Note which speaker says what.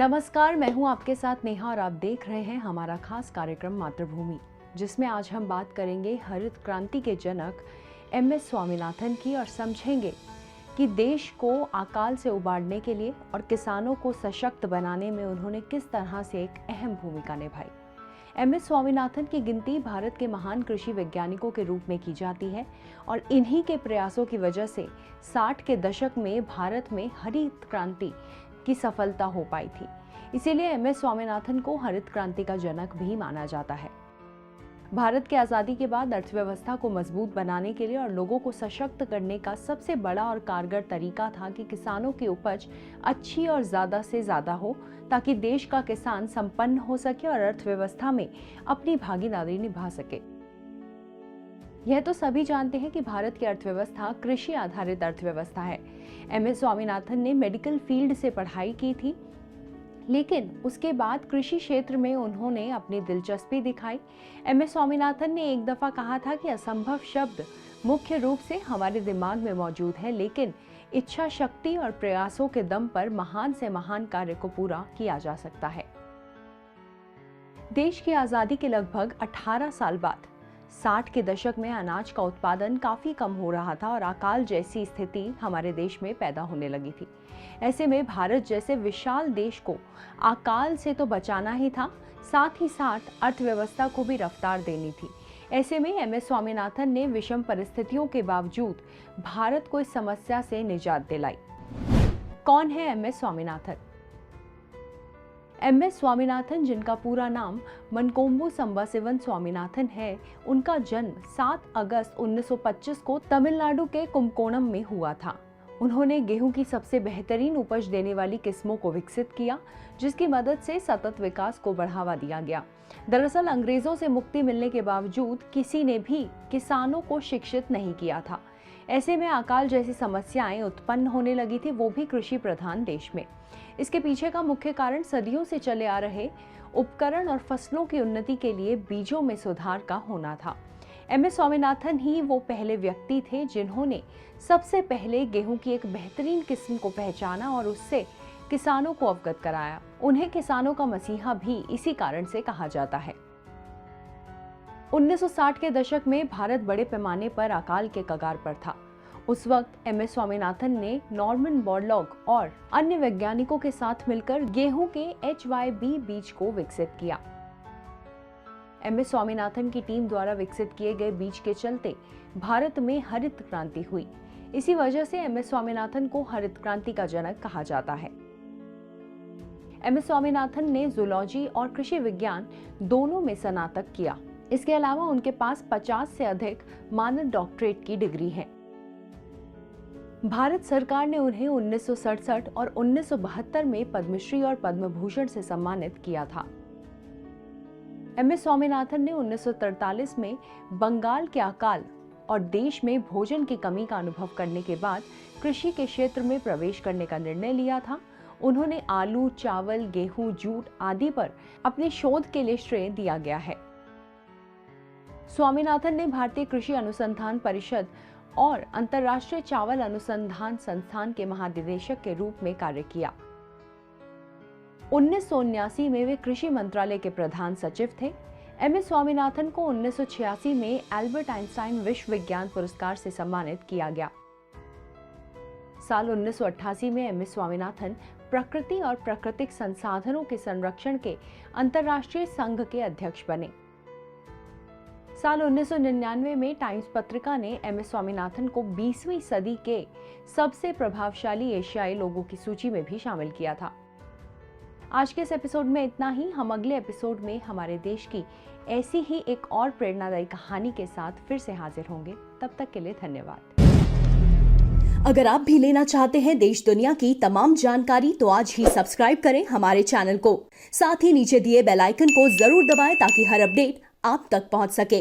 Speaker 1: नमस्कार, मैं हूं आपके साथ नेहा और आप देख रहे हैं हमारा खास कार्यक्रम मातृभूमि, जिसमें आज हम बात करेंगे हरित क्रांति के जनक MS स्वामीनाथन की और समझेंगे कि देश को अकाल से उबारने के लिए और किसानों को सशक्त बनाने में उन्होंने किस तरह से एक अहम भूमिका निभाई। MS स्वामीनाथन की गिनती भारत के महान कृषि वैज्ञानिकों के रूप में की जाती है और इन्हीं के प्रयासों की वजह से 60 के दशक में भारत में हरित क्रांति की सफलता हो पाई थी। इसीलिए MS स्वामीनाथन को हरित क्रांति का जनक भी माना जाता है। भारत की आज़ादी के बाद अर्थव्यवस्था को मजबूत बनाने के लिए और लोगों को सशक्त करने का सबसे बड़ा और कारगर तरीका था कि किसानों की उपज अच्छी और ज़्यादा से ज़्यादा हो, ताकि देश का किसान संपन्न हो सके और अर्थव्यवस्था में अपनी भागीदारी निभा सके। यह तो सभी जानते हैं कि भारत की अर्थव्यवस्था कृषि आधारित अर्थव्यवस्था है। MS स्वामीनाथन ने मेडिकल फील्ड से पढ़ाई की थी, लेकिन उसके बाद कृषि क्षेत्र में उन्होंने अपनी दिलचस्पी दिखाई। MS स्वामीनाथन ने एक दफा कहा था कि असंभव शब्द मुख्य रूप से हमारे दिमाग में मौजूद है, लेकिन इच्छा शक्ति और प्रयासों के दम पर महान से महान कार्य को पूरा किया जा सकता है। देश की आजादी के लगभग 18 साल बाद 60 के दशक में अनाज का उत्पादन काफी कम हो रहा था और अकाल जैसी स्थिति हमारे देश में पैदा होने लगी थी। ऐसे में भारत जैसे विशाल देश को अकाल से तो बचाना ही था, साथ ही साथ अर्थव्यवस्था को भी रफ्तार देनी थी। ऐसे में MS स्वामीनाथन ने विषम परिस्थितियों के बावजूद भारत को इस समस्या से निजात दिलाई। कौन है MS स्वामीनाथन? MS स्वामीनाथन, जिनका पूरा नाम मनकोम्बु संबाशिवन स्वामीनाथन है, उनका जन्म 7 अगस्त 1925 को तमिलनाडु के कुंभकोणम में हुआ था। उन्होंने गेहूं की सबसे बेहतरीन उपज देने वाली किस्मों को विकसित किया, जिसकी मदद से सतत विकास को बढ़ावा दिया गया। दरअसल अंग्रेजों से मुक्ति मिलने के बावजूद किसी ने भी किसानों को शिक्षित नहीं किया था। ऐसे में अकाल जैसी समस्याएं उत्पन्न होने लगी थी, वो भी कृषि प्रधान देश में। इसके पीछे का मुख्य कारण सदियों से चले आ रहे उपकरण और फसलों की उन्नति के लिए बीजों में सुधार का होना था। MS स्वामीनाथन ही वो पहले व्यक्ति थे जिन्होंने सबसे पहले गेहूं की एक बेहतरीन किस्म को पहचाना और उससे किसानों को अवगत कराया। उन्हें किसानों का मसीहा भी इसी कारण से कहा जाता है। 1960 के दशक में भारत बड़े पैमाने पर अकाल के कगार पर था। उस वक्त MS स्वामीनाथन ने नॉर्मन बोरलॉग और अन्य वैज्ञानिकों के साथ मिलकर गेहूं के HYB बीज को विकसित किया। MS स्वामीनाथन की टीम द्वारा विकसित किए गए बीज के चलते भारत में हरित क्रांति हुई। इसी वजह से MS स्वामीनाथन को हरित क्रांति का जनक कहा जाता है। MS स्वामीनाथन ने जूलॉजी और कृषि विज्ञान दोनों में स्नातक किया। इसके अलावा उनके पास 50 से अधिक मानद डॉक्टरेट की डिग्री है। भारत सरकार ने उन्हें 1967 और 1972 में पद्मश्री और पद्म भूषण से सम्मानित किया था। MS स्वामीनाथन ने 1943 में बंगाल के अकाल और देश में भोजन की कमी का अनुभव करने के बाद कृषि के क्षेत्र में प्रवेश करने का निर्णय लिया था। उन्होंने आलू, चावल, गेहूं, जूट आदि पर अपने शोध के लिए श्रेय दिया गया है। स्वामीनाथन ने भारतीय कृषि अनुसंधान परिषद और अंतर्राष्ट्रीय चावल अनुसंधान संस्थान के महानिदेशक के रूप में कार्य किया। 1979 में वे कृषि मंत्रालय के प्रधान सचिव थे। MS स्वामीनाथन को 1986 में एल्बर्ट आइंस्टाइन विश्व विज्ञान पुरस्कार से सम्मानित किया गया। साल 1988 में MS स्वामीनाथन प्रकृति और प्राकृतिक संसाधनों के संरक्षण के अंतर्राष्ट्रीय संघ के अध्यक्ष बने। साल 1999 में टाइम्स पत्रिका ने MS स्वामीनाथन को 20वीं सदी के सबसे प्रभावशाली एशियाई लोगों की सूची में भी शामिल किया था। आज के इस एपिसोड में इतना ही। हम अगले एपिसोड में हमारे देश की ऐसी ही एक और प्रेरणादायी कहानी के साथ फिर से हाजिर होंगे। तब तक के लिए धन्यवाद।
Speaker 2: अगर आप भी लेना चाहते हैं देश दुनिया की तमाम जानकारी, तो आज ही सब्सक्राइब करें हमारे चैनल को। साथ ही नीचे दिए बेल आइकन को जरूर दबाएं ताकि हर अपडेट आप तक पहुंच सके।